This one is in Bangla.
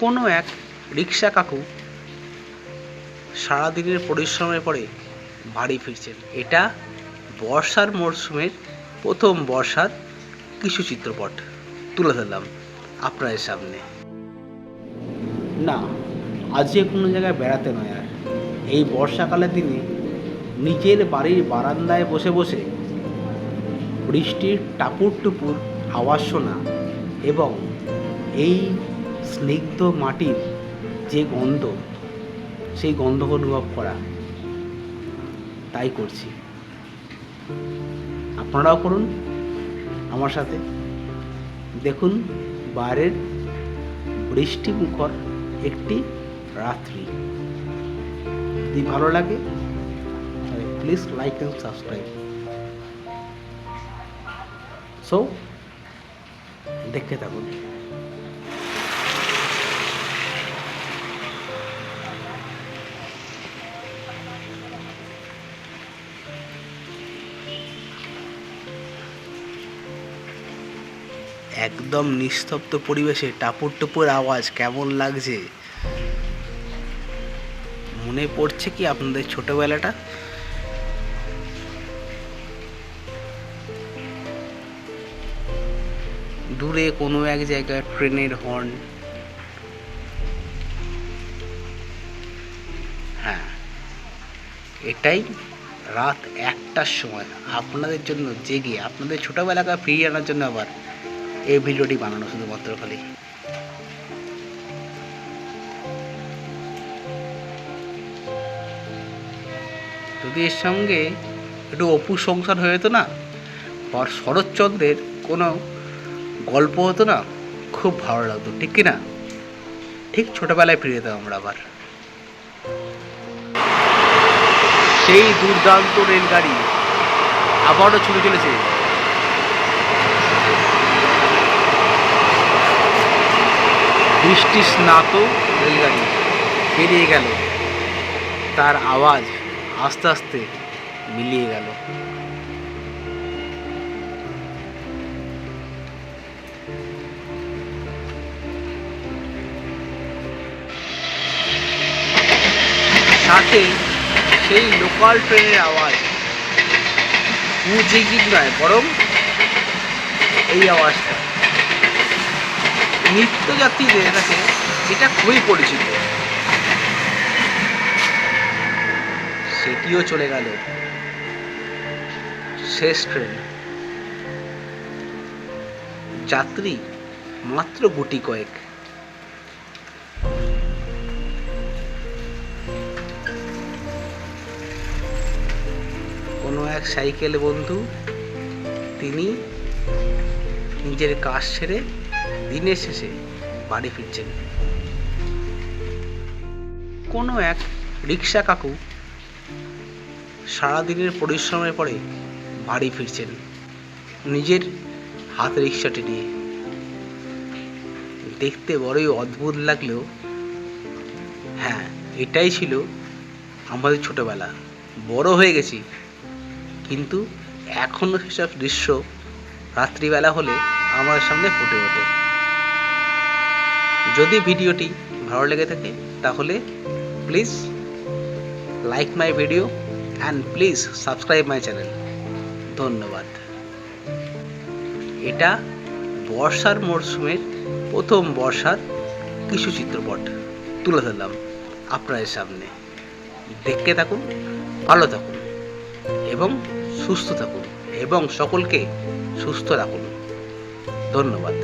কোনো এক রিক্সা কাকু সারাদিনের পরিশ্রমের পরে বাড়ি ফিরছেন। এটা বর্ষার মরশুমের প্রথম বর্ষার কিছু চিত্রপট তুলে ধরলাম আপনাদের সামনে। না, আজকে কোনো জায়গায় বেড়াতে নয়, আর এই বর্ষাকালের দিনে নিজের বাড়ির বারান্দায় বসে বসে বৃষ্টির টাপুর টুপুর আওয়াজ শোনা এবং এই স্নিগ্ধ মাটির যে গন্ধ, সেই গন্ধ অনুভব করা, তাই করছি। আপনারাও করুন আমার সাথে। দেখুন বাইরের বৃষ্টি মুখর একটি রাত্রি। যদি ভালো লাগে তাহলে please like and subscribe. So দেখতে থাকুন। একদম নিস্তব্ধ পরিবেশে টাপুর টুপুর আওয়াজ কেমন লাগছে? মনে পড়ছে কি আপনাদের ছোটবেলাটা? দূরে কোনো এক জায়গায় ট্রেনের হর্ন, হ্যাঁ, এটাই রাত 1টার সময় আপনাদের জন্য জেগে আপনাদের ছোটবেলাকে ফিরিয়ে আনার জন্য আবার এই ভিডিওটি বানানো শুধুমাত্র খালি। যদি এর সঙ্গে একটু অপু সংসার হয়ে যেত না, বা শরৎচন্দ্রের কোনো গল্প হতো না, খুব ভালো লাগতো, ঠিক কি না? ঠিক ছোটবেলায় ফিরে যেতাম আমরা আবার। সেই দুর্দান্ত রেলগাড়ি আবারও ছুটে চলেছে। বৃষ্টি স্নাত রেলগাড়ি বেরিয়ে গেল, তার আওয়াজ আস্তে আস্তে মিলিয়ে গেল। সাথে সেই লোকাল ট্রেনের আওয়াজ, মুজিগির নয় বরং এই আওয়াজটা নিত্যযাত্রীদের কাছে এটা খুবই পরিচিত। সেটিও চলে গেল, শেষ ট্রেন। যাত্রী মাত্র গুটি কয়েক। কোনো এক সাইকেল বন্ধু, তিনি নিজের কাজ সেরে দিনের শেষে বাড়ি ফিরছেন। কোনো এক রিক্সা কাকু সারাদিনের পরিশ্রমের পরে বাড়ি ফিরছেন নিজের হাত রিক্সাটি নিয়ে। দেখতে বড়ই অদ্ভুত লাগলেও হ্যাঁ, এটাই ছিল আমাদের ছোটবেলা। বড় হয়ে গেছি, কিন্তু এখনও সেসব দৃশ্য রাত্রিবেলা হলে আমার সামনে ফুটে ওঠে। যদি ভিডিওটি ভালো লেগে থাকে তাহলে please like my video and please subscribe my channel. ধন্যবাদ। এটা বর্ষার মরশুমের প্রথম বর্ষার কিছু চিত্রপট তুলে ধরলাম আপনাদের সামনে। দেখতে থাকুন, ভালো থাকুন এবং সুস্থ থাকুন এবং সকলকে সুস্থ রাখুন। ধন্যবাদ।